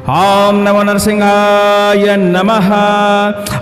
ओम नमो नरसिंहाय नमः।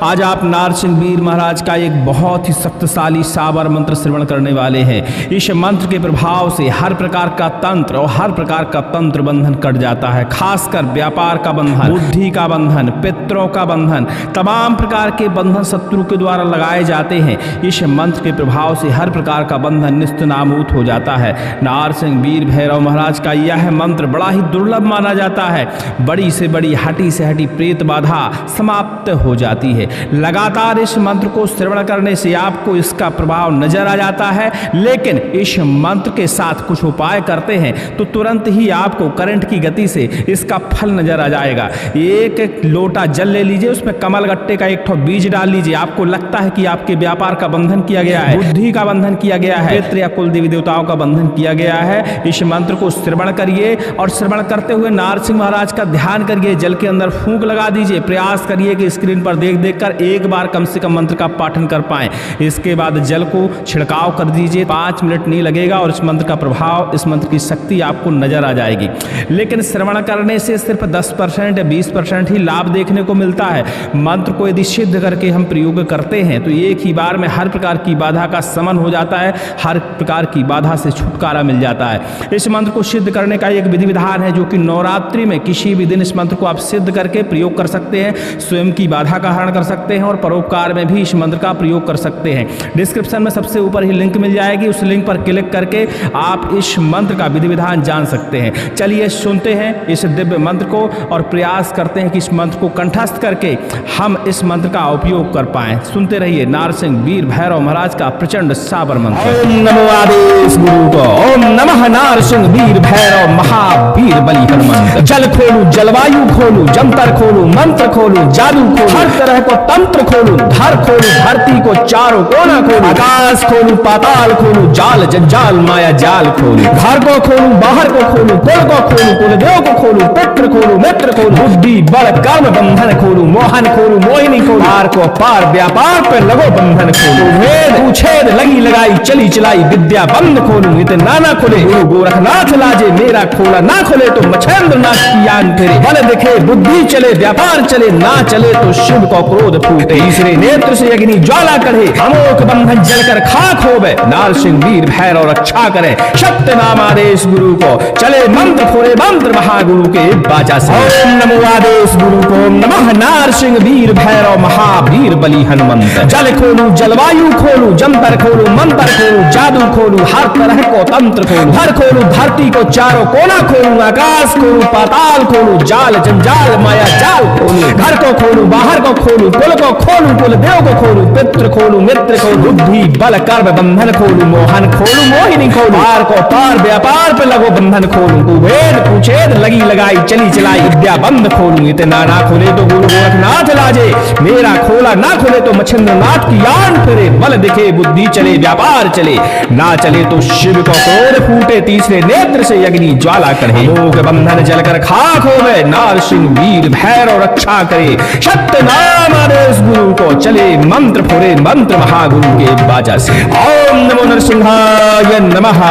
आज आप नारसिंह महाराज का एक बहुत ही शक्तिशाली साबर मंत्र श्रवण करने वाले हैं। इस मंत्र के प्रभाव से हर प्रकार का तंत्र और हर प्रकार का तंत्र बंधन कट जाता है, खासकर व्यापार का बंधन, बुद्धि का बंधन, पितरों का बंधन, तमाम प्रकार के बंधन शत्रु के द्वारा लगाए जाते हैं। इस मंत्र के प्रभाव से हर प्रकार का बंधन निस्तनाबूत हो जाता है। नारसिंह वीर भैरव महाराज का यह मंत्र बड़ा ही दुर्लभ माना जाता है। बड़ी से बड़ी हटी से हटी प्रेत बाधा समाप्त हो जाती है। लगातार इस मंत्र को श्रवण करने से आपको इसका प्रभाव नजर आ जाता है, लेकिन इस मंत्र के साथ कुछ उपाय करते हैं तो तुरंत ही आपको करंट की गति से इसका फल नजर आ जाएगा। एक लोटा जल ले लीजिए, उसमें कमल गट्टे का एक ठो बीज डाल लीजिए। आपको लगता है कि आपके व्यापार का बंधन किया गया है, बुद्धि का बंधन किया गया है, पितृ या कुल देवी देवताओं का बंधन किया गया है। इस मंत्र को श्रवण करिए और श्रवण करते हुए नारसिंह महाराज का ध्यान करिए, जल के अंदर फूंक लगा दीजिए। प्रयास करिए कि स्क्रीन पर देख देख कर एक बार कम से कम मंत्र का पाठन कर पाएं। इसके बाद जल को छिड़काव कर दीजिए, 5 मिनट नहीं लगेगा और इस मंत्र का प्रभाव, इस मंत्र की शक्ति आपको नजर आ जाएगी। लेकिन श्रवण करने से सिर्फ 10% या 20% ही लाभ देखने को मिलता है। मंत्र को यदि सिद्ध करके हम प्रयोग करते हैं तो एक ही बार में हर प्रकार की बाधा का शमन हो जाता है, हर प्रकार की बाधा से छुटकारा मिल जाता है। इस मंत्र को सिद्ध करने का एक विधि विधान है, जो कि नवरात्रि में किसी भी दिन इस मंत्र को आप सिद्ध करके प्रयोग कर सकते हैं। स्वयं की बाधा का हरण कर सकते हैं और परोपकार में भी इस मंत्र का प्रयोग कर सकते हैं। डिस्क्रिप्शन में सबसे ऊपर ही लिंक मिल जाएगी, उस लिंक पर क्लिक करके आप इस मंत्र का विधि विधान जान सकते हैं। चलिए सुनते हैं इस दिव्य मंत्र को और प्रयास करते हैं कि इस मंत्र को कंठस्थ करके हम इस मंत्र का उपयोग कर पाएं। सुनते रहिए नारसिंह वीर भैरव महाराज का प्रचंड साबर मंत्र। ओम नमो आदेश गुरु को। ओम नमः नारसिंह वीर भैरव महावीर बली हनुमंत। जल खोलू, जलवायु खोलू, जंतर खोलू, मंत्र खोलू, जादू खोलू, हर तरह को तंत्र खोलू, धर खोलू, धरती को चारों कोना खोलू, आकाश खोलू, पाताल खोलू, जाल जंजाल माया जाल खोलू, घर को खोलू, बाहर को खोलू, कुल को खोलू, कुलदेव को खोलू, पितृ खोलू, मित्र खोलू, बुद्धि बल कर्म बंधन खोलू, मोहन खोलू, मोहिनी खोलू, पार को पार व्यापार पर लगो बंधन खोलू, भेद उछेद लगी लगाई चली चलाई विद्या बंद खोलू, इतना ना खुले गुरु गोरखनाथ लाजे, मेरा खोला ना खुले तो मछेंद्र नाथ की आन फिरे, बल दिखे बुद्धि चले व्यापार चले, ना चले तो शिव को क्रोध फूटे, तीसरे नेत्र से अग्नि ज्वाला कढ़े, अमोक बंधन जलकर खाक होवे, नारसिंह वीर भैरव रक्षा करे, सत्य नाम आदेश गुरु को, चले मंत्र फोरे मंत्र महागुरु के बाजा से। ओम नमो आदेश गुरु को। नमः नारसिंह वीर भैरव महावीर बली हनुमंत। जल खोलू, जलवायु खोलू, जंतर खोलू, मंत्र खोलू, जादू खोलू, हर तरह को तंत्र खोलू, हर खोलू, धरती को चारों कोना खोलू, आकाश खोलू, पाताल खोलू, जाल जंजाल माया जाल खोलू, घर को खोलू, बाहर को खोलू, कुल को खोलू, कुल देव को खोलू, पितृ खोलू, मित्र खोलू, बुद्धि बल कर्म बंधन खोलू, मोहन खोलू, मोहिनी खोलू, पार को पार व्यापार पे लगो बंधन खोलू, कुभेद कुछेद लगी लगाई चली चलाई विद्या बंद खोलू, इतना ना खोले तो गुरु गोरखनाथ लाजे, मेरा खोला ना खोले तो मछेंद्र नाथ की आन फिरे, बल दिखे बुद्धि चले व्यापार चले, ना चले तो शिव को क्रोध फूटे, तीसरे नेत्र से अग्नि ज्वाला करे, लोक बंधन जलकर खाक होवे, नारसिंह वीर भैरव रक्षा करे, सत्य नाम आदेश गुरु को, चले मंत्र फोरे मंत्र महागुरु के बाजा से। ओम नमो नरसिंहाय नमः।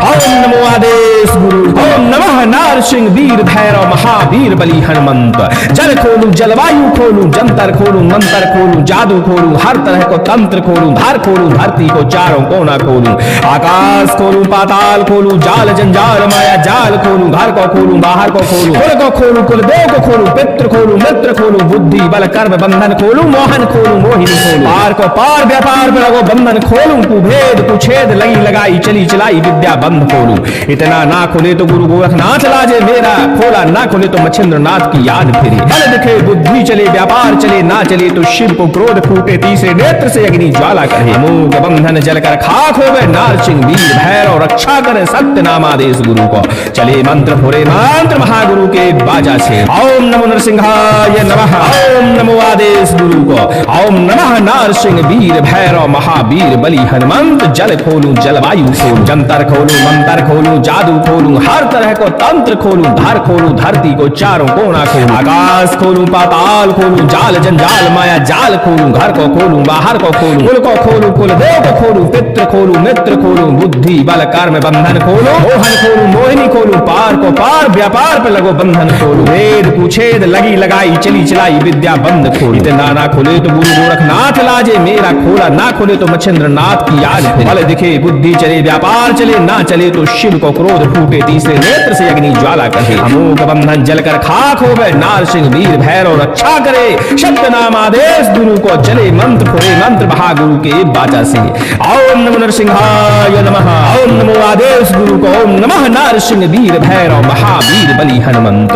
ओम नमो आदेश गुरु। ओम नमः नारसिंह वीर भैरव महावीर बली हनुमंत। जल खोलू, जलवायु खोलू, जंतर खोलू, मंत्र खोलू, जादू खोलू, हर तरह को तंत्र खोलू, धार खोलू, धरती को चारों कोना खोलू, आकाश खोलू, पाताल खोलू, जाल जंजाल माया जाल खोलू, घर को खोलू, बाहर को खोलू, कुल को खोलू, कुलदेव को खोलू, पितृ खोलू, मित्र खोलू, बुद्धि बल कर्म बंधन खोलू, मोहन खोलू, मोहिनी खोलू, पार को पार व्यापार में लगो बंधन खोलू, कुभेद कुछेद लगी लगाई चली चलाई विद्या बंद खोलू, इतना ना खोले तो गुरु गोरखनाथ लाजे, मेरा खोला ना खोले तो मछेंद्र नाथ की याद फिरे, बल दिखे बुद्धि चले व्यापार चले, ना चले तो शिव को क्रोध फूटे, तीसरे नेत्र से अग्नि ज्वाला करे, मोह बंधन जलकर खाक होवे, नारसिंह वीर भैरव रक्षा करे, सत्य नाम आदेश गुरु को, चले मंत्र फोरे मंत्र महागुरु के बाजा से। ओम नमो नरसिंहाय नमः। ओम नमो आदेश गुरु को। ओम नमः नारसिंह वीर भैरव महावीर बली हनुमंत। जल खोलू, जलवायु खोलू, जंतर खोलू, मंत्र खोलू, जादू खोलू, हर तरह को तंत्र खोलू, धर खोलू, धरती को चारों कोना खोलूं, आकाश खोलूं पाताल खोलूं, जाल जंजाल माया जाल खोलूं, घर को खोलूं बाहर को खोलूं, कुल को खोलूं कुल देव को खोलूं, पितृ खोलूं मित्र खोलूं, बुद्धि बल कर्म बंधन खोलूं, मोहन खोलूं मोहिनी खोलूं, पार को पार व्यापार पे लगो बंधन खोलूं, वेद कुछेद लगी लगाई चली चलाई विद्या बंद खोलूं, इतना ना खोले तो गुरु गोरखनाथ लाजे, मेरा खोला ना खोले तो मच्छिंद्र नाथ की याद बल दिखे बुद्धि चले व्यापार चले, ना चले तो शिव को क्रोध फूटे, तीसरे नेत्र से अग्नि ज्वाला कहे, अमोघ बंधन जलकर खाक हो गए, नारसिंह वीर भैरव रक्षा करे, शब्द नाम आदेश गुरु को चले, मंत्र फुरे मंत्र महागुरु के बाचा से, ओम नमो नरसिंहाय नमः, ओम नमो आदेश गुरु को, ओम नमः नारसिंह वीर भैरव महावीर बलि हनुमंत,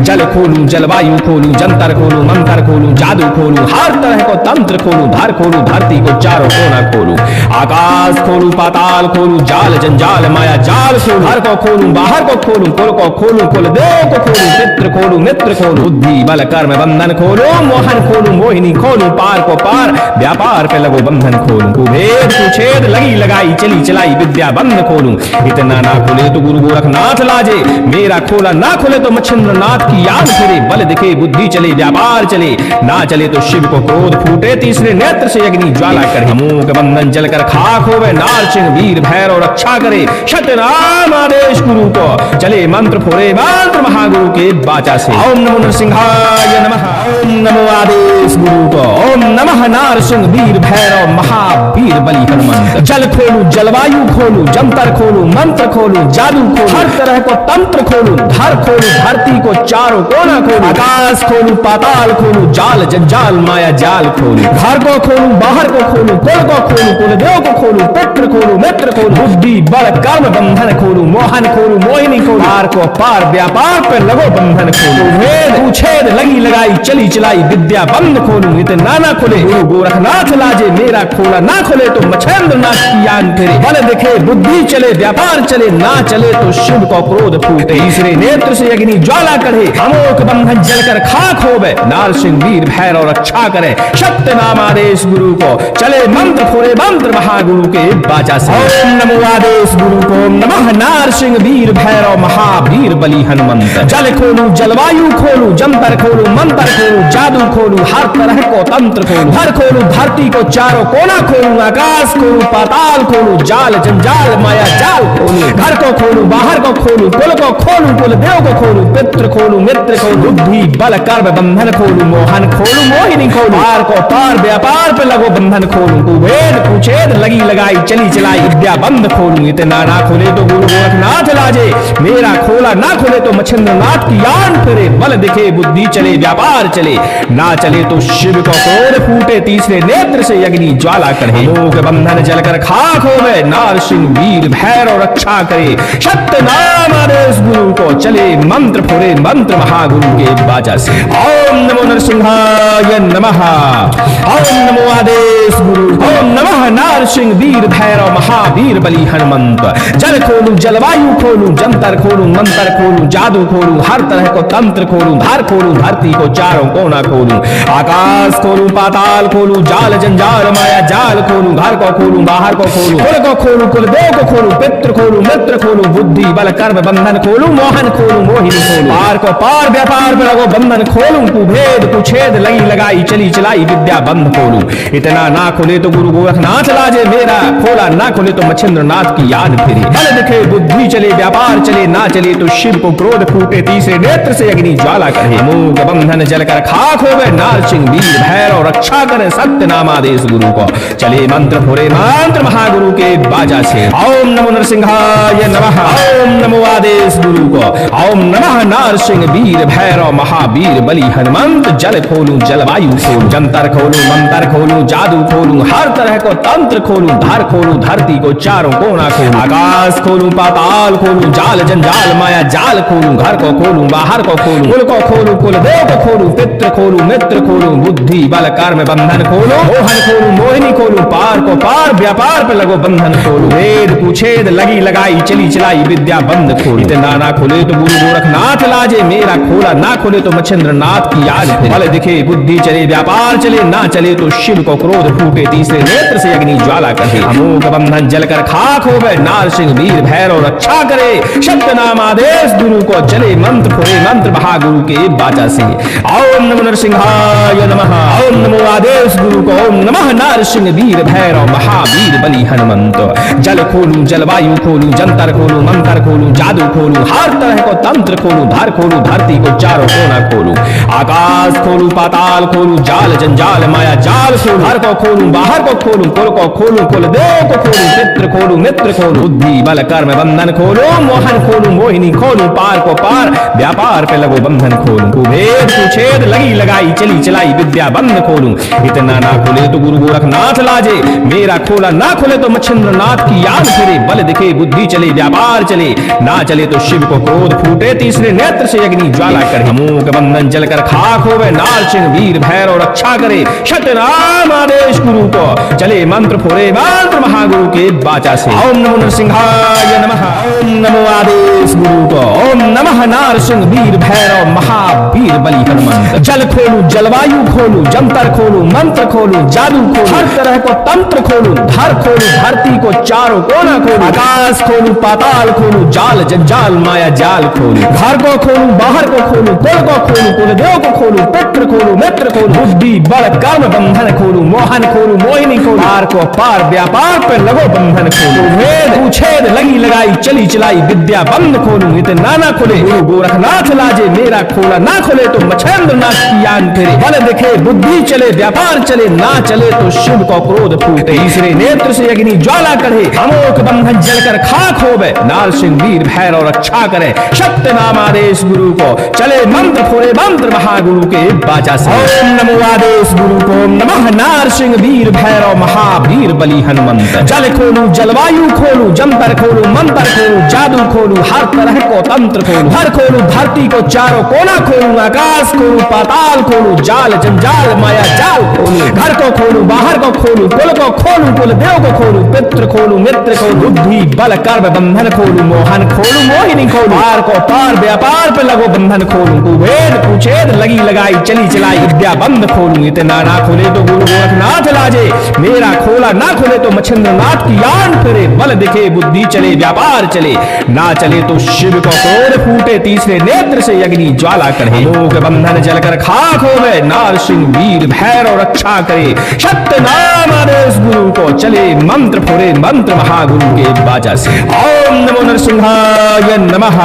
जल खोलूं जलवायु खोलूं, जंतर खोलूं मंत्र खोलूं, जादू खोलूं, हर तरह को तंत्र खोलूं, धर खोलूं धरती को चारों कोना खोलूं, आकाश खोलूं पाताल खोलूं, जाल जंजाल माया जाल खोलूं, घर को खोलूं बाहर को खोलूं, कुल को खोलूं कुल देव को खोलूं, पितृ खोलूं मित्र खोलूं, बुद्धि बल कर्म बंधन खोलूं, मोहन खोलूं मोहिनी खोलूं, पार को पार व्यापार पे लगो बंधन खोलूं, कुभेद कुछेद लगी लगाई चली चलाई विद्या बंद खोलूं, इतना ना खोले तो गुरु गोरखनाथ लाजे, मेरा खोला ना खोले तो मच्छिंद्र नाथ की याद फिरे, बल दिखे बुद्धि चले व्यापार चले, ना चले तो शिव को क्रोध फूटे, तीसरे नेत्र से अग्नि ज्वाला करे, अमोघ बंधन जलकर खाक होवे, नारसिंह वीर भैरव रक्षा करे, सत्यनाम आदेश गुरु को चले, मंत्र फुरे मंत्र महागुरु के बाचा से, ओम नमो नरसिंहाय नमः, ओम नमो आदेश गुरु को, ओम नमः नारसिंह वीर भैरव महावीर बलि हनुमंत, जल खोलूं जलवायु खोलूं, जंतर खोलूं मंत्र खोलूं, जादू खोलूं, हर तरह को तंत्र खोलूं, धर खोलूं धरती को चारों कोना खोलूं, आकाश खोलूं पाताल खोलूं, जाल जंजाल माया जाल खोलूं, घर को खोलूं बाहर को खोलूं, कुल को खोलूं कुल देव को खोलूं, पितृ खोलूं मित्र खोलूं, बुद्धि बल कर्म बंधन खोलूं, मोहन खोलूं मोहिनी खोलूं, पार को पार व्यापार पे लगो बंधन खोलूं, वेद कुछेद लगी लगाई चली चलाई विद्या बंद खोलूं, इतना ना खोले गुरु गोरखनाथ लाजे, मेरा खोला ना खोले तो मच्छिंद्र नाथ की याद फिरे, बल दिखे बुद्धि चले व्यापार चले, ना चले तो शिव को क्रोध फूटे, तीसरे नेत्र से अग्नि ज्वाला करे, अमोघ बंधन जलकर खाक होवे, नारसिंह वीर भैरव रक्षा करे, सत्य नाम आदेश गुरु को चले, मंत्र फुरे मंत्र महागुरु के बाचा से, ओम नमो आदेश गुरु को, ओम नमः नारसिंह वीर भैरव महावीर बलि हनुमंत, जल खोलूं जलवायु खोलूं, जंतर खोलूं मंत्र खोलूं, जादू खोलूं, हर तरह को तंत्र खोलूं, हर खोलूं धरती को चारों कोना खोलूं, आकाश खोलूं पाताल खोलूं, जाल जंजाल माया जाल खोलूं, घर को खोलूं बाहर को खोलूं, कुल को खोलूं कुल देव को खोलूं, पितृ खोलूं मित्र खोलूं, बुद्धि बल कर्म बंधन खोलूं, मोहन खोलूं मोहिनी खोलूं, पार को पार व्यापार पे लगो बंधन खोलूं, कुभेद कुछेद लगी लगाई चली चलाई विद्या बंद खोलूं, इतना ना खोले तो गुरु गोरखनाथ लाजे, मेरा खोला ना खोले तो मच्छिंद्र नाथ की याद फिरे, बल दिखे बुद्धि चले व्यापार चले, ना चले तो शिव को क्रोध फूटे, तीसरे नेत्र से अग्नि ज्वाला करे, लोक बंधन जलकर खाक होवे, नारसिंह वीर भैरव रक्षा करे, सत्य नाम आदेश गुरु को चले, मंत्र फुरे मंत्र महागुरु के बाचा से, ओम नमो नरसिंहाय नमः, ओम नमो आदेश गुरु, ओम नमः नारसिंह वीर भैरव महावीर बलि हनुमंत, जल खोलूं जलवायु खोलूं, जंतर खोलूं मंत्र खोलूं, जादू खोलूं, हर तरह को तंत्र खोलूं, धार खोलूं धरती को चारों कोना खोलूं, आकाश खोलूं पाताल खोलूं, जाल जंजाल माया जाल खोलूं, घर को खोलूं बाहर को खोलूं, कुल को खोलूं कुल देव को खोलूं, पितृ खोलूं मित्र खोलूं, बुद्धि बल कर्म बंधन खोलूं, मोहन खोलूं मोहिनी खोलूं, पार को पार व्यापार पे लगो बंधन खोलूं, कुभेद कुछेद लगी लगाई चली चलाई विद्या बंद खोलूं, इतना ना खोले तो गुरु गोरखनाथ लाजे, मेरा खोला ना खोले तो मच्छिंद्र नाथ की याद फिरे, बल दिखे बुद्धि चले व्यापार चले, ना चले तो शिव को क्रोध फूटे, तीसरे नेत्र से अग्नि ज्वाला करे, अमोघ बंधन जलकर खाक होवे, नारसिंह वीर भैरव रक्षा करे, सत्य नाम आदेश गुरु को चले, मंत्र फुरे मंत्र महागुरु के बाजा से, ओम नमो नरसिंहाय नमः, ओम नमो आदेश गुरु को, ओम नमः नारसिंह वीर भैरव महावीर बलि हनुमंत, जल खोलूं जलवायु खोलूं, जंतर खोलूं मंत्र खोलूं, जादू खोलूं, हर तरह को तंत्र खोलूं, धर खोलूं धरती को चारों कोना खोलूं, आकाश खोलूं पाताल खोलूं, जाल जंजाल माया जाल खोलूं, घर को खोलूं बाहर को खोलूं, कुल को खोलूं कुल देव को खोलूं, पितृ खोलूं, मित्र खोलूं, बुद्धि बल कर्म बंधन खोलूं, मोहन खोलूं, मोहिनी खोलूं, पार को पार व्यापार पे लगो बंधन खोलूं, वेद कुछेद लगी लगाई चली चलाई विद्या बंद खोलूं, इतना ना खोले तो गुरु गोरखनाथ लाजे, मेरा खोला ना खोले तो मच्छिंद्र नाथ की याद फिरे, बल दिखे बुद्धि चले व्यापार चले, ना चले तो शिव को क्रोध फूटे, तीसरे नेत्र से अग्नि ज्वाला करे, अमोघ बंधन जलकर खाक हो गए, नारसिंह वीर भैरव रक्षा करे, शब्द नाम आदेश गुरु को चले, मंत्र फुरे मंत्र महागुरु के बाचा से, ओम नमो नरसिंहाय नमः, ओम नमो आदेश गुरु को, ओम नमः नारसिंह वीर भैरव महावीर बलि हनुमंत, जल खोलूं जलवायु खोलूं, जंतर खोलूं मंत्र खोलूं, जादू खोलूं, हर तरह को तंत्र खोलूं, धर खोलूं धरती को चारों कोना खोलूं, आकाश खोलूं पाताल खोलूं, जाल जंजाल माया जाल खोलूं, हर को खोलूं बाहर को खोलूं, कुल को खोलूं कुल देव को खोलूं, पितृ खोलूं मित्र खोलूं, बुद्धि बल कर्म बंधन खोलूं, मोहन खोलूं मोहिनी खोलूं, पार को पार व्यापार पे लगो बंधन खोलूं, कुभेद कुछेद लगी लगाई चली चलाई विद्या बंद खोलूं, इतना ना खोले तो गुरु गोरखनाथ लाजे, मेरा खोला ना खोले तो मच्छिंद्र नाथ की याद फिरे, बल दिखे बुद्धि चले व्यापार चले, ना चले तो शिव को क्रोध फूटे, तीसरे नेत्र से अग्नि ज्वाला करे, अमोघ बंधन जलकर खाक होवे, नारसिंह वीर भैरव रक्षा करे, शतनाम आदेश गुरु को चले, मंत्र फोरे मंत्र महागुरु के बाचा से, ओम नमो नरसिंहाय नमः, ओम नमो आदेश गुरु को, ओम नमः नारसिंह वीर भैरव महावीर बलि हनुमंत, जल खोलूं जलवायु खोलूं, जंतर खोलूं मंत्र खोलूं, जादू खोलूं, हर तरह को तंत्र खोलूं, धर खोलूं धरती को चारों कोना खोलूं, आकाश खोलूं पाताल खोलूं, जाल जंजाल माया जाल खोलूं, घर को खोलूं बाहर को खोलूं, कुल को खोलूं कुल देव को खोलूं, पितृ खोलूं मित्र खोलूं, बुद्धि बल कर्म बंधन खोलूं, मोहन खोलूं मोहिनी खोलूं, पार को पार व्यापार पे लगो बंधन खोलूं, वेद कुछेद लगी लगाई चली चलाई विद्या बंद खोलूं, इतना ना खोले गुरु गोरखनाथ लाजे, मेरा खोला ना खोले तो मच्छिंद्र नाथ की यान फिरे, बल दिखे बुद्धि चले व्यापार चले, ना चले तो शिव को क्रोध फूटे, तीसरे नेत्र से अग्नि ज्वाला करे, अमोघ बंधन जलकर खाक होवे, नारसिंह वीर भैरव रक्षा करे, सत्य नाम आदेश गुरु को चले, मंत्र फोरे मंत्र महागुरु के बाचा से, ओम नमो आदेश गुरु को, ओम नमः नारसिंह वीर भैरव महावीर बलि हनुमंत, जल खोलूं जलवायु खोलूं, जंतर खोलूं मंत्र खोलूं, जादू खोलूं, हर तरह को तंत्र खोलूं, हर खोलूं धरती को चारों कोना खोलूं, आकाश खोलूं पाताल खोलूं, जाल जंजाल माया जाल खोलूं, घर को खोलूं बाहर को खोलूं, कुल को खोलूं कुल देव को खोलूं, पितृ खोलूं मित्र खोलूं, बुद्धि बल कर्म बंधन खोलूं, मोहन खोलूं मोहिनी खोलूं, पार को पार व्यापार पे लगो बंधन खोलूं, कुभेद कुछेद लगी लगाई चली चलाई विद्या बंद खोलूं, इतना ना खोले तो गुरु गोरखनाथ लाजे, मेरा खोला ना खोले तो मच्छिंद्र नाथ की यान फिरे, बल दिखे बुद्धि चले व्यापार चले, ना चले तो शिव को क्रोध फूटे, तीसरे नेत्र से अग्नि ज्वाला करे, अमोघ बंधन जलकर खाक होवे, नारसिंह वीर भैरव रक्षा करे, सत्य नाम आदेश गुरु को चले, मंत्र फुरे मंत्र महागुरु के बाचा से, ओम नमो नरसिंहाय नमः,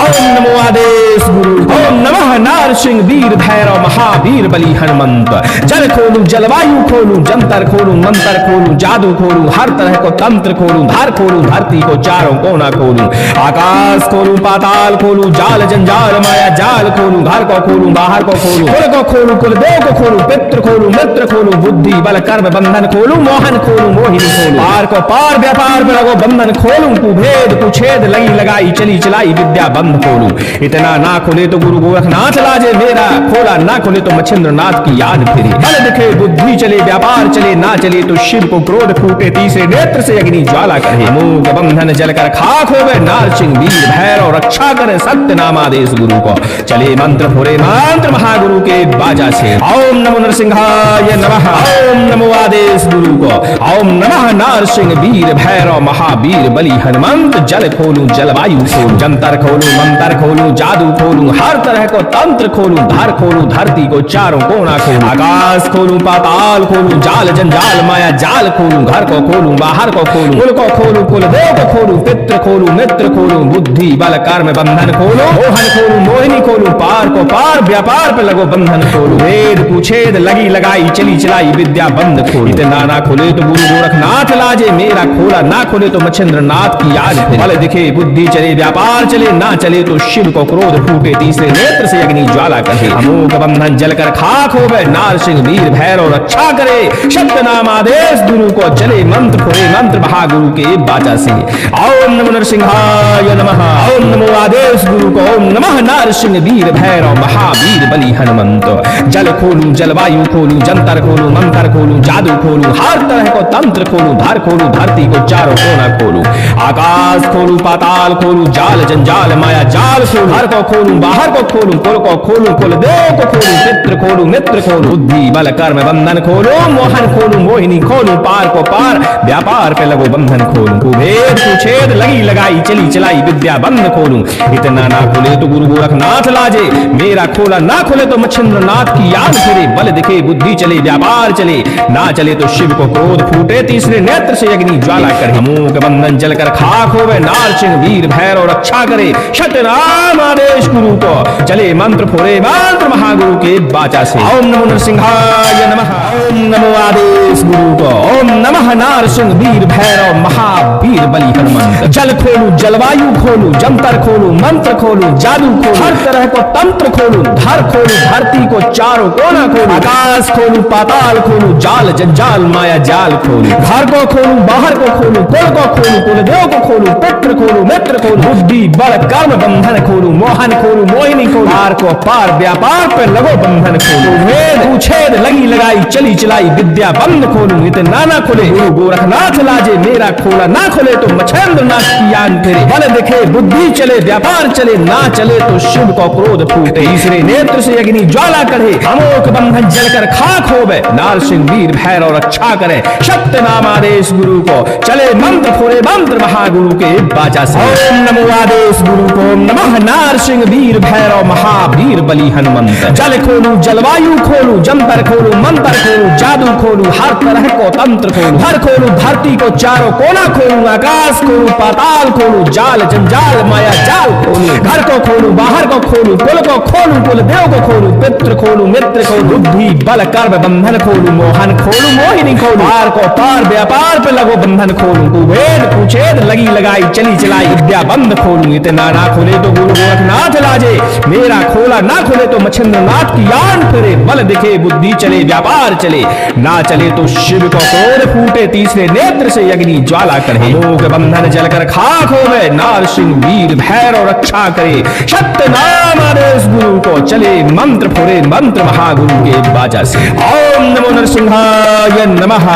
ओम नमो आदेश गुरु, ओम नमः नारसिंह वीर भैरव महावीर बलि हनुमंत, जल खोलूं जलवायु खोलूं, जंतर खोलूं मंत्र खोलूं, जादू खोलूं, हर तरह को तंत्र खोलूं, धार खोलूं धरती को चारों कोना खोलूं, आकाश खोलूं पाताल खोलूं, जाल जंजाल माया जाल खोलूं, घर को खोलूं बाहर को खोलूं, कुल को खोलूं कुल देव को खोलूं, पितृ खोलूं मित्र खोलूं, बुद्धि बल कर्म बंधन खोलूं, मोहन खोलूं मोहिनी खोलूं, पार को पार व्यापार पे लगो बंधन खोलूं, कुभेद कुछेद लगी लगाई चली चलाई विद्या बंद खोलूं, इतना ना खोले तो गुरु गोरखनाथ लाजे, मेरा खोला ना खोले तो मच्छिंद्र नाथ की याद फिरे, बल दिखे बुद्धि चले व्यापार चले, ना चले तो शिव को क्रोध फूटे, तीसरे नेत्र से अग्नि ज्वाला करे, अमोघ बंधन जलकर खाक होवे, नारसिंह वीर भैरव रक्षा करे, सत्य नाम आदेश गुरु को चले, मंत्र फुरे मंत्र महागुरु के बाजा से, ओम नमो नरसिंहाय नमः, ओम नमो आदेश गुरु को, ओम नमः नारसिंह वीर भैरव महावीर बलि हनुमंत, जल खोलूं जलवायु खोलूं, जंतर खोलूं मंत्र खोलूं, जादू खोलूं, हर तरह को तंत्र खोलूं, धर खोलूं धरती को चारों कोना खोलूं, आकाश खोलूं पाताल खोलूं, जाल जंजाल माया जाल खोलूं, घर को खोलूं बाहर को खोलूं, कुल को खोलूं कुल देव को खोलूं, पितृ खोलूं मित्र खोलूं, बुद्धि बल कर्म बंधन खोलूं, मोहन खोलूं मोहिनी खोलूं, पार को पार व्यापार पे लगो बंधन खोलूं, वेद कुछेद लगी लगाई चली चलाई विद्या बंद खोलूं, इतना ना खोले तो गुरु गोरखनाथ लाजे, मेरा खोला ना खोले तो मच्छिंद्र नाथ की याद फिरे, बल दिखे बुद्धि चले व्यापार चले, ना चले तो शिव को क्रोध फूटे, तीसरे नेत्र से अग्नि ज्वाला कहे। अमोघ बंधन जलकर खाक होवे, नारसिंह वीर भैरव रक्षा करे। सत्य नाम आदेश गुरु को चले मंत्र फुरे मंत्र महागुरु के बाचा से। ओम नमो नरसिंहाय नमः। ओम नमो आदेश गुरु को। ओम नमः नारसिंह वीर भैरव महावीर बलि हनुमंत। जल खोलूं जलवायु खोलूं जंतर खोलूं मंत्र खोलूं जादू खोलूं हर तरह को तंत्र खोलूं धर खोलूं धरती को चारों कोना खोलूं आकाश खोलूं पाताल खोलूं जाल जंजाल माया जाल खोलूं हर को खोलूं बाहर को खोलूं कुल को खोलूं कुल देव को खोलूं पितृ खोलूं मित्र खोलूं बुद्धि बल कर्म बंधन खोलूं मोहन खोलूं मोहिनी खोलूं पार को पार व्यापार पे लगो बंधन खोलूं कुभेद कुछेद लगी लगाई चली चलाई विद्या बंद खोलूं इतना ना खोले तो गुरु गोरखनाथ लाजे मेरा खोला ना खोले तो मच्छिंद्र नाथ की याद फिरे बल दिखे बुद्धि चले व्यापार चले ना चले तो शिव को क्रोध फूटे तीसरे नेत्र से अग्नि ज्वाला करे अमोघ बंधन जलकर खाक होवे नारसिंह वीर भैरव रक्षा करे सत्यनाम आदेश गुरु को चले मंत्र फोरे मंत्र महागुरु के बाचा से। ओम नमो नरसिंहाय नमः। ओम नमो आदेश गुरु को। ओम नमः नारसिंह वीर भैरव महावीर बलि हनुमंत। जल खोलूं जलवायु खोलूं जंतर खोलूं मंत्र खोलूं जादू खोलूं हर तरह को तंत्र खोलूं धर खोलूं धरती को चारों कोना खोलूं आकाश खोलूं पाताल खोलूं जाल जंजाल माया जाल खोलूं घर को खोलूं बाहर को खोलूं कुल को खोलूं कुल देव को खोलूं पितृ खोलूं मित्र खोलूं बुद्धि बल कर्म बंधन खोलूं मोहन खोलूं मोहिनी खोलूं पार को पार व्यापार पे लगो बंधन खोलूं वेद उछेद लगी लगाई चली चलाई विद्या बंद खोलूं इतना ना खोले गुरु गोरखनाथ लाजे मेरा खोला ना खोले तो मच्छिंद्र नाथ की यान फिरे बल दिखे बुद्धि चले व्यापार चले ना चले तो शिव को क्रोध फूटे तीसरे नेत्र से अग्नि ज्वाला करे अमोघ बंधन जलकर खाक होवे नारसिंह वीर भैरव रक्षा करे सत्य नाम आदेश गुरु को चले मंत्र फुरे मंत्र महागुरु के बाचा से। ओम नमो आदेश गुरु को। ओम नमः नारसिंह वीर भैरव महावीर बलि हनुमंत। जल खोलूं जलवायु खोलूं जंतर खोलूं मंत्र खोलूं जादू खोलूं हर तरह को तंत्र खोलूं हर खोलूं धरती को चारों कोना खोलूं आकाश खोलूं पाताल खोलूं जाल जंजाल माया जाल खोलूं घर को खोलूं बाहर को खोलूं कुल को खोलूं कुल देव को खोलूं पितृ खोलूं मित्र खोलूं बुद्धि बल कर्म बंधन खोलूं मोहन खोलूं मोहिनी खोलूं पार को पार व्यापार पे लगो बंधन खोलूं कुभेद कुछेद लगी लगाई चली चलाई विद्या बंद खोलूं इतना ना खोले तो गुरु गोरखनाथ लाजे मेरा खोला ना खोले तो मच्छिंद्र नाथ की यान फिरे बल दिखे बुद्धि चले व्यापार चले ना चले तो शिव को क्रोध फूटे तीसरे नेत्र से अग्नि ज्वाला करे अमोघ बंधन जलकर खाक होवे नारसिंह वीर भैरव रक्षा करे सत्य नाम आदेश गुरु को चले मंत्र फुरे मंत्र महागुरु के बाजा से। ओम नमो नरसिंहाय नमः।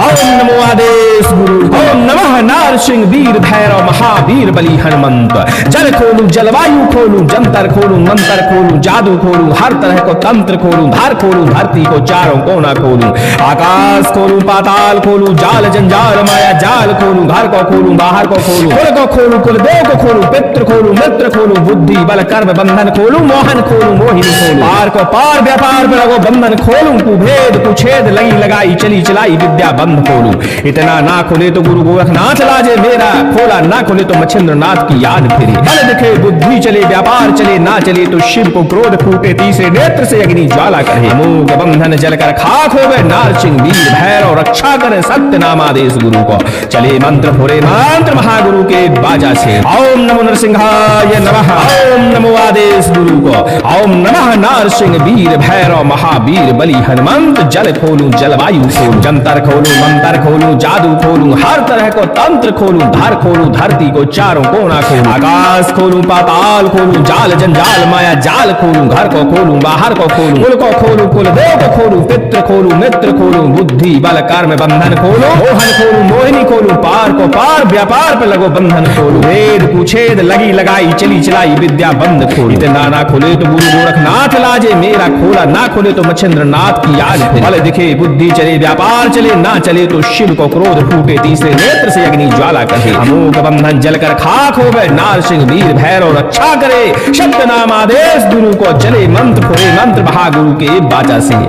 ओम नमो आदेश गुरु। ओम नमः नारसिंह वीर भैरव महावीर बलि हनुमंत। जल खोलूं जलवायु खोलूं जंतर खोलूं मंत्र खोलूं जादू खोलूं हर तरह को तंत्र खोलूं धार खोलूं धरती को चारों कोना खोलूं आकाश खोलूं पाताल खोलूं जाल जंजाल माया जाल खोलूं घर को खोलूं बाहर को खोलूं कुल को खोलूं कुल देव को खोलूं पितृ खोलूं मित्र खोलूं बुद्धि बल कर्म बंधन खोलूं मोहन खोलूं मोहिनी खोलूं पार को पार व्यापार पे लगो बंधन खोलूं कुभेद कुछेद लगी लगाई चली चलाई विद्या बंद खोलूं इतना ना खोले तो गुरु गोरखनाथ लाजे मेरा खोला ना खोले तो मच्छिंद्र नाथ की याद फिरे बल दिखे बुद्धि चले व्यापार चले ना चले तो शिव को क्रोध फूटे तीसरे नेत्र से अग्नि ज्वाला करे अमोघ बंधन जलकर खाक होवे नारसिंह वीर भैरव रक्षा करे सत्य नाम आदेश गुरु को चले मंत्र फुरे मंत्र महागुरु के बाजा से। ओम नमो नरसिंहाय नमः। ओम नमो आदेश गुरु को। ओम नमः नारसिंह वीर भैरव महावीर बलि हनुमंत। जल खोलूं जलवायु खोलूं जंतर खोलूं मंत्र खोलूं जादू खोलूं हर तरह को तंत्र खोलूं धर खोलूं धरती को चारों कोना खोलूं आकाश खोलूं पाताल खोलूं जाल जंजाल माया जाल खोलूं घर को खोलूं बाहर को खोलूं कुल को खोलूं कुल देव को खोलूं पितृ खोलूं मित्र खोलूं बुद्धि बल कर्म बंधन खोलूं मोहन खोलूं मोहिनी खोलूं पार को पार व्यापार पे लगो बंधन खोलूं वेद कुछेद लगी लगाई चली चलाई विद्या बंद खोलूं इतना ना खोले तो गुरु गोरखनाथ लाजे मेरा खोला ना खोले तो मच्छिंद्र नाथ की याद फिरे बल दिखे बुद्धि चले व्यापार चले ना चले तो शिव को क्रोध फूटे तीसरे नेत्र से अग्नि ज्वाला करे अमोघ बंधन जलकर खाक होवे नारसिंह वीर भैरव रक्षा करे सत्य नाम आदेश गुरु को चले मंत्र फुरे मंत्र महागुरु के बाचा से।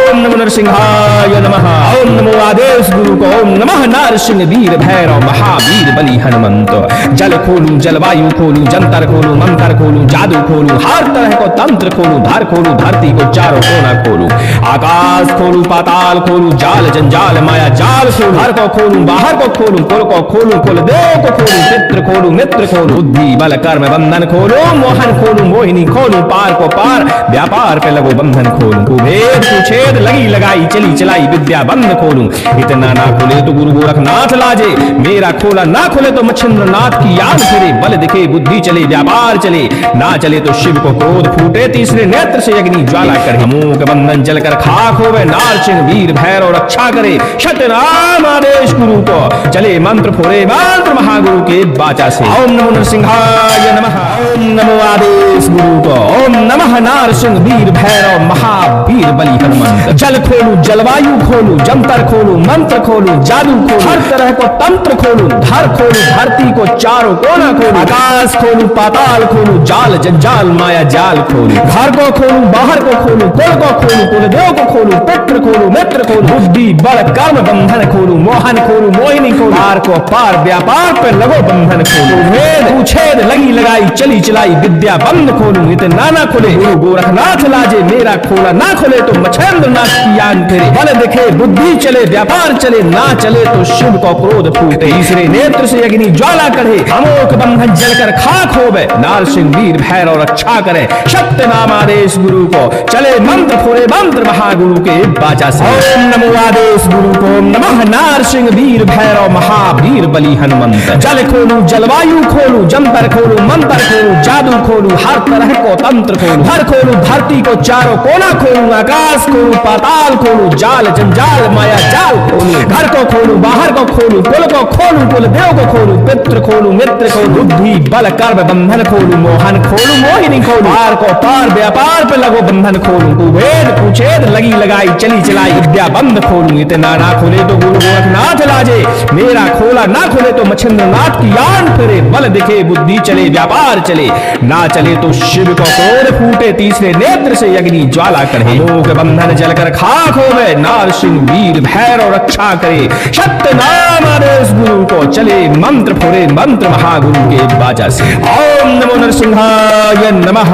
ओम नमो नरसिंहाय नमः। ओम नमो आदेश गुरु को। ओम नमः नारसिंह वीर भैरव महावीर बली हनुमंत। जल खोलूं जलवायु खोलूं जंतर खोलूं मंत्र खोलूं जादू खोलूं हर तरह को तंत्र खोलूं धार खोलूं धरती को चारों कोना खोलूं आकाश खोलूं पाताल खोलूं जाल जंजाल माया जाल खोलूं हर को खोलूं बाहर को खोलूं कुल को खोलूं कुल देव को खोलूं चित्र खोलूं मित्र खोलूं बुद्धि बल कर्म बंधन खोलूं मोहन खोलूं मोहिनी खोलूं पार को पार व्यापार पे लगो बंधन खोलूं कुभेद कुछेद लगी लगाई चली चलाई विद्या बंद खोलूं इतना ना खोले तो गुरु गोरखनाथ लाजे मेरा खोला ना खोले तो मच्छिंद्र नाथ की याद फिरे बल दिखे बुद्धि चले व्यापार चले ना चले तो शिव को क्रोध फूटे तीसरे नेत्र से अग्नि ज्वाला करे अमोघ बंधन जलकर खाक होवे नारसिंह वीर भैरव रक्षा करे शतनाम आदेश गुरु को चले मंत्र फोड़े मंत्र महागुरु के बाचा से ओम नमो नरसिंहाय नमः। ओम नमो आदेश गुरु को। ओम नमः नारसिंह वीर भैरव महावीर बली हनुमंत। जल खोलू जलवायु खोलू जंतर खोलू मंत्र खोलू जादू खोलू हर तरह को तंत्र खोलू धर खोलू धरती को चारों कोना खोलू आकाश खोलू पाताल खोलू जाल जंजाल माया जाल खोलू घर को खोलू बाहर को खोलू कुल को खोलू कुल देव को खोलू पितृ खोलू मित्र खोलू बुद्धि बल कर्म बंधन खोलू मोहन खोलू मोहिनी खोलू पार को पार व्यापार पे लगो बंधन खोलू भेद उछेद लगी लगाई चली चलाई विद्या बंद खोलू इतना ना खोले गुरु गोरखनाथ लाजे मेरा खोला ना खोले तो मच्छेंद्र नाथ की यान फिरे बल दिखे बुद्धि चले व्यापार चले ना चले तो शिव को क्रोध फूटे तीसरे नेत्र से अग्नि ज्वाला करे अमोघ बंधन जलकर खाक होवे नारसिंह वीर भैरव रक्षा करे सत्य नाम आदेश गुरु को चले मंत्र फोड़े मंत्र महागुरु के बाचा से ओम नमो आदेश गुरु को। ओम नमः नारसिंह वीर भैरव महावीर बली हनुमंत। जल खोलू जलवायु खोलू जंतर खोलू मंत्र खोलू जादू खोलू हर तरह को तंत्र खोलू हर खोलू धरती को चारों कोना खोलू आकाश खोलू पाताल खोलू जाल जंजाल माया जाल खोलू घर को खोलू बाहर को खोलू कुल को खोलू कुल देव को खोलू पितृ खोलू मित्र खोलू बुद्धि बल कर्म बंधन खोलू मोहन खोलू मोहिनी खोलू पार को पार व्यापार पे लगो बंधन खोलू कुभेद कुछेद लगी लगाई चली चलाई विद्या बंद खोलू इतना ना खोले तो गुरु गोरखनाथ लाजे मेरा खोला ना खोले तो मच्छिंद्र नाथ की यान फिरे बल दिखे बुद्धि चले व्यापार चले ना चले तो शिव को क्रोध फूटे तीसरे नेत्र से अग्नि ज्वाला करे लोक बंधन जलकर खाक होवे नारसिंह वीर भैरव रक्षा करे सत्य नाम आदेश गुरु को चले मंत्र फोड़े मंत्र महागुरु के बाजा से ओम नमो नरसिंहाय नमः।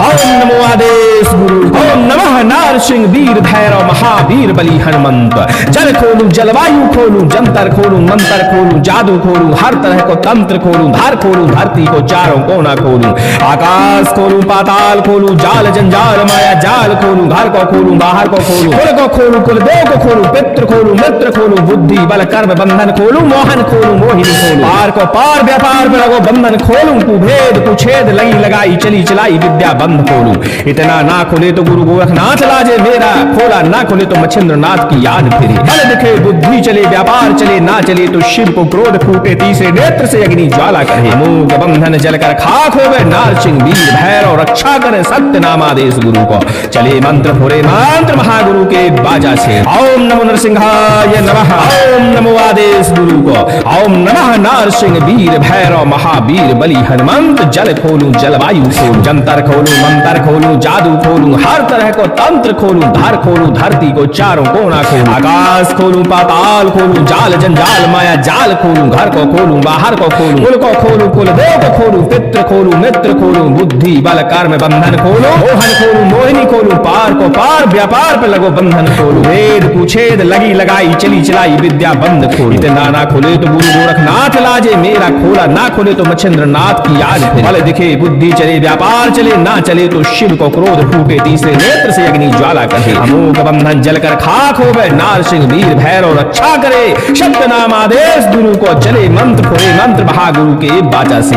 ओम नमो आदेश गुरु। ओम नमः नारसिंह वीर भैरव महावीर बली हनुमंत। जल खोलू जलवायु खोलू जंतर खोलू मंत्र खोलू जादू खोलू हर तरह को तंत्र खोलू धार खोलू धरती को चारों कोना खोलू आकाश खोलू पाताल खोलू जाल जंजाल माया जाल खोलू घर को खोलू बाहर को खोलू कुल को खोलू कुल देव को खोलू पितृ खोलू मित्र खोलू बुद्धि बल कर्म बंधन खोलू मोहन खोलू मोहिनी खोलू पार को पार व्यापार पे लगो बंधन खोलू कुभेद कुछेद लगी लगाई चली चलाई विद्या बंद खोलू इतना ना खोले तो गुरु गोरखनाथ लाजे मेरा खोला ना खोले तो मच्छिंद्र नाथ की याद फिरे बल दिखे बुद्धि चले व्यापार चले ना चले तो शिव को क्रोध फूटे तीसरे नेत्र से अग्नि ज्वाला करे अमोघ बंधन जलकर खाक होवे नारसिंह वीर भैरव रक्षा करे सत्य नाम आदेश गुरु को चले मंत्र फोड़े मंत्र महागुरु के बाजा से ओम नमो नरसिंहाय नमः। ओम नमो आदेश गुरु को। ओम नमः नारसिंह वीर भैरव महावीर बली हनुमंत। जल खोलू जलवायु खोलू जंतर खोलू मंत्र खोलू जादू खोलू हर तरह को तंत्र खोलू धर खोलू धरती को चारों कोना खोलू आकाश खोलू पाताल खोलू जाल जंजाल माया जाल खोलू घर को खोलू बाहर को खोलू कुल को खोलू कुल देव को खोलू पितृ खोलू मित्र खोलू बुद्धि बल कर्म बंधन खोलू मोहन खोलू मोहिनी खोलू पार को पार व्यापार पे लगो बंधन खोलू वेद कुछेद लगी लगाई चली चलाई विद्या बंद खोलू इतना ना खोले तो गुरु गोरखनाथ लाजे मेरा खोला ना खोले तो मच्छिंद्र नाथ की याद फिरे बल दिखे बुद्धि चले व्यापार चले ना चले तो शिव को क्रोध फूटे तीसरे नेत्र से अग्नि ज्वाला करे अमोघ बंधन जलकर खाक होवे नारसिंह वीर भैरव रक्षा करे सत्य नाम आदेश गुरु को चले मंत्र फोड़े मंत्र महागुरु के बाजा से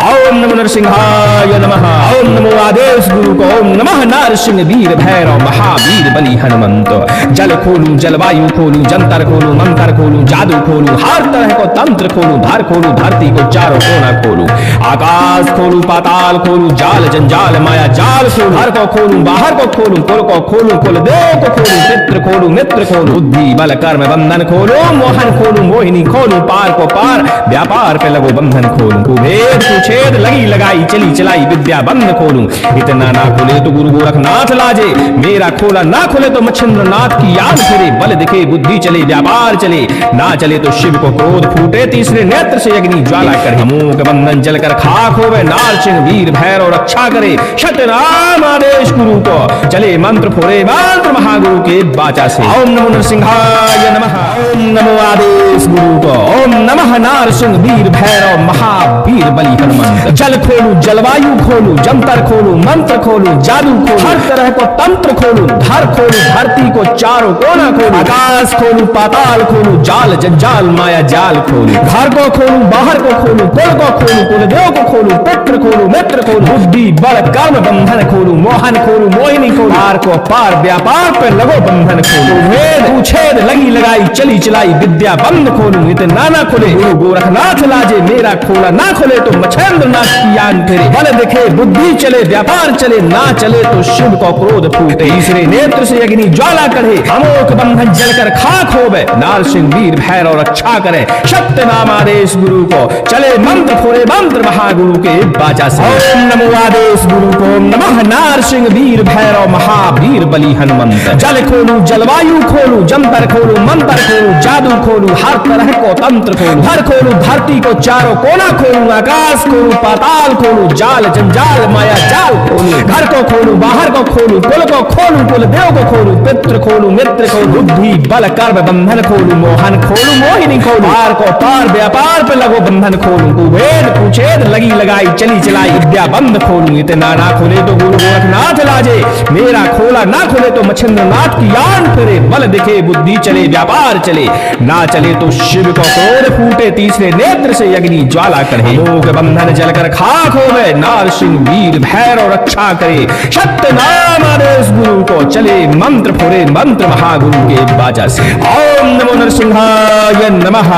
ओम नमो नरसिंहाय नमः। ओम नमो आदेश गुरु को। ओम नमः नारसिंह वीर भैरव महावीर बली हनुमंत। जल खोलू जलवायु खोलू जंतर खोलू मंत्र खोलू जादू खोलू हर तरह को तंत्र खोलू धार खोलू धरती को चारों कोना खोलू आकाश खोलू पाताल खोलू जाल जंजाल माया जाल खोलू घर को खोलू बाहर को खोलू कुल को खोलूं, कुल देव को खोलूं, पितृ खोलूं, मित्र खोलूं, बुद्धि बल कर्म बंधन खोलूं, मोहन खोलूं, मोहिनी खोलूं, पार को पार व्यापार पे लगो बंधन खोलूं, कुभेद कुछेद लगी लगाई चली चलाई विद्या बंद खोलूं, इतना ना खोले तो गुरु गोरखनाथ लाजे, मेरा खोला ना खोले तो मच्छिंद्र नाथ की याद फिरे, बल दिखे बुद्धि चले व्यापार चले, ना चले तो शिव को क्रोध फूटे, तीसरे नेत्र से अग्नि ज्वाला करे, अमोघ बंधन जलकर खाक होवे, नारसिंह वीर भैरव रक्षा करे, शतनाम आदेश गुरु को चले मंत्र फोड़े, मंत्र महागुरु के बाचा से, ओम नमो नरसिंहाय नमः, ओम नमो आदेश गुरु को, ओम नमः नारसिंह वीर भैरव महावीर बलि हनुमंत, जल खोलू जलवायु खोलू, जंतर खोलू, मंत्र खोलू, जादू खोलू, हर तरह को तंत्र खोलू, धर खोलू, धरती को चारों कोना खोलू, आकाश खोलू, पाताल खोलू, जाल जंजाल माया जाल खोलू, घर को खोलू, बाहर को खोलू, कुल को खोलू, कुलदेव को खोलू, पितृ खोलू, मित्र खोलू, बुद्धि बल कर्म बंधन खोलू, मोहन खोलू, मोहिनी खोलू, पार को पार व्यापार पे लगो बंधन खोलू, भेद उछेद लगी लगाई चली चलाई विद्या बंद खोलू, इतना ना खोले गुरु गोरखनाथ लाजे, मेरा खोला ना खोले तो मच्छिंद्र नाथ की याद फिरे, बल दिखे बुद्धि चले व्यापार चले, ना चले तो शिव को क्रोध फूटे, तीसरे नेत्र से अग्नि ज्वाला करे, अमोघ बंधन जलकर खाक होवे, नारसिंह वीर भैरव रक्षा करे, सत्य नाम आदेश गुरु को चले मंत्र फोड़े, मंत्र महागुरु के बाचा से, ओम नमो आदेश गुरु को, नमः नारसिंह वीर भैरव महावीर बलि हनुमंत, जल खोलू जलवायु खोलू, जंतर खोलू, मंत्र खोलू, जादू खोलू, हर तरह को तंत्र खोलू, हर खोलू, धरती को चारों कोना खोलू, आकाश खोलू, पाताल खोलू, जाल जंजाल माया जाल खोलू, घर को खोलू, बाहर को खोलू, कुल को खोलू, कुल देव को खोलू, पितृ खोलू, मित्र खोलू, बुद्धि बल कर्म बंधन खोलू, मोहन खोलू, मोहिनी खोलू, पार को पार व्यापार पे लगो बंधन खोलू, कुभेद कुछेद लगी लगाई चली चलाई विद्या बंद खोलू, इतना ना खोले तो गुरु गोरखनाथ लाजे, मेरा खोला ना खोले तो मच्छिंद्र नाथ की याद फिरे, बल दिखे बुद्धि चले व्यापार चले, ना चले तो शिव को क्रोध फूटे, तीसरे नेत्र से अग्नि ज्वाला करे, लोक बंधन जलकर खाक होवे, नारसिंह वीर भैरव रक्षा करे, सत्य नाम आदेश गुरु को चले मंत्र फोड़े, मंत्र महागुरु के बाजा से, ओम नमो नरसिंहाय नमः,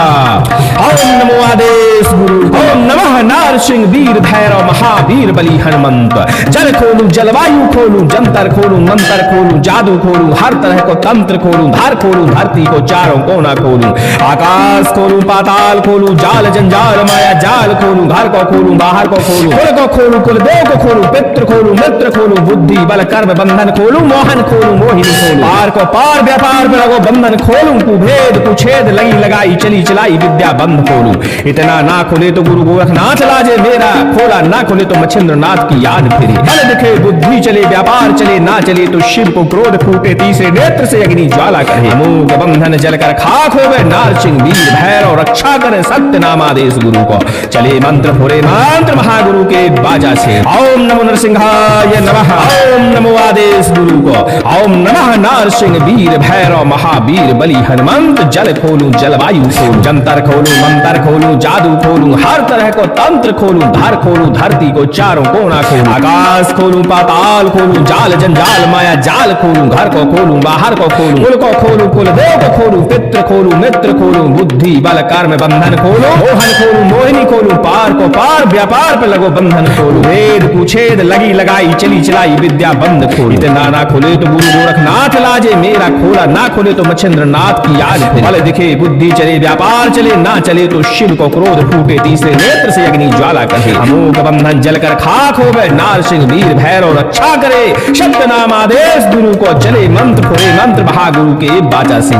ओम नमो आदेश गुरु, ओम नमः नारसिंह वीर भैरव महावीर बलि हनुमंत, जल खोलू जलवायु खोलू, जंतर खोलू, मंत्र खोलू, जादू खोलू, हर तरह को तंत्र खोलू, धार खोलू, धरती को चारों कोना खोलू, आकाश खोलू, पाताल खोलू, जाल जंजाल माया जाल खोलू, घर को खोलू, बाहर को खोलू, कुल को खोलू, कुलदेव को खोलू, पितृ खोलू, मित्र खोलू, बुद्धि बल कर्म बंधन खोलू, मोहन खोलू, मोहिनी खोलू, पार को पार व्यापार पे लगो बंधन खोलू, कुभेद कुछेद लगी लगाई चली चलाई विद्या बंद खोलू, इतना ना खोले तो गुरु गोरखनाथ लाजे, मेरा खोला ना खोले तो मच्छिंद्र नाथ की याद फिरे, बल दिखे बुद्धि चले व्यापार चले, ना चले तो शिव को क्रोध फूटे, तीसरे नेत्र से अग्नि ज्वाला करे, अमोघ बंधन जलकर खाक होवे, नारसिंह वीर भैरव रक्षा करे, सत्य नाम आदेश गुरु को चले मंत्र फोड़े, मंत्र महागुरु के बाजा से, ओम नमो नरसिंहाय नमः, ओम नमो आदेश गुरु को, ओम नमः नारसिंह वीर भैरव महावीर बलि हनुमंत, जल खोलू जलवायु खोलू, जंतर खोलू, मंत्र खोलू, जादू खोलू, हर तरह को तंत्र खोलू, धर खोलू, धरती को चारों कोना खोलू, आकाश खोलू, पाताल खोलू, जाल जंजाल माया जाल खोलू, घर को खोलू, बाहर को खोलू, कुल को खोलू, कुलदेव को खोलू, पितृ खोलू, मित्र खोलू, बुद्धि बल कर्म बंधन खोलू, मोहन खोलू, मोहिनी खोलू, पार को पार व्यापार पे लगो बंधन खोलू, वेद कुछेद लगी लगाई चली चलाई विद्या बंद खोलू, इतना ना खोले तो गुरु गोरखनाथ लाजे, मेरा खोला ना खोले तो मच्छिंद्र नाथ की याद फिरे, बल दिखे बुद्धि चले व्यापार चले, ना चले तो शिव को क्रोध फूटे, तीसरे नेत्र से अग्नि ज्वाला करे, अमोघ बंधन जलकर खाक होवे, नारसिंह वीर भैरव रक्षा करे, सत्य नाम आदेश गुरु को चले मंत्र फोड़े, मंत्र महागुरु के बाचा से,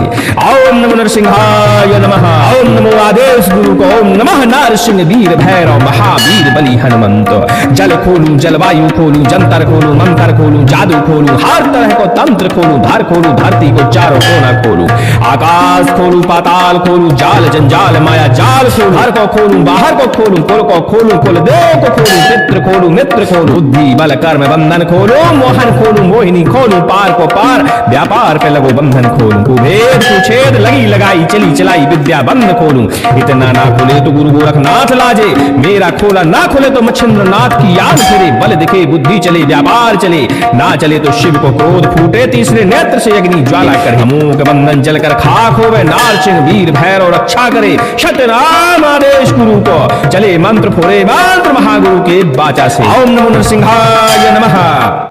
ओम नमो नरसिंहाय नमः, ओम नमो आदेश गुरु को, ओम नमः नारसिंह वीर भैरव महावीर बलि हनुमंत, जल खोलू जलवायु खोलू, जंतर खोलू, मंत्र खोलू, जादू खोलू, हर तरह को तंत्र खोलू, धर खोलू, धरती को चारों कोना खोलू, आकाश खोलू, पाताल खोलू, जाल जंजाल माया जाल खोलू, घर को खोलू, बाहर को खोलू, कुल को खोलू, कुलदेव को खोलू, पितृ खोलू, मित्र खोलू, बुद्धि बल कर्म बंधन खोलू, मोहन खोलू, मोहिनी खोलू, पार को पार व्यापार पे लगो बंधन खोलू, कुभेद कुछेद लगी लगाई चली चलाई विद्या बंद खोलू, इतना ना खोले तो गुरु गोरखनाथ लाजे, मेरा खोला ना खोले तो मच्छिंद्र नाथ की याद फिरे, बल दिखे बुद्धि चले व्यापार चले, ना चले तो शिव को क्रोध फूटे, तीसरे नेत्र से अग्नि ज्वाला करे, अमोघ बंधन जलकर खाक होवे, नारसिंह वीर भैरव रक्षा करे, सत्य नाम आदेश गुरु को चले मंत्र फोड़े, मंत्र महागुरु के बाचा से, ओम नमो नरसिंहाय नमः।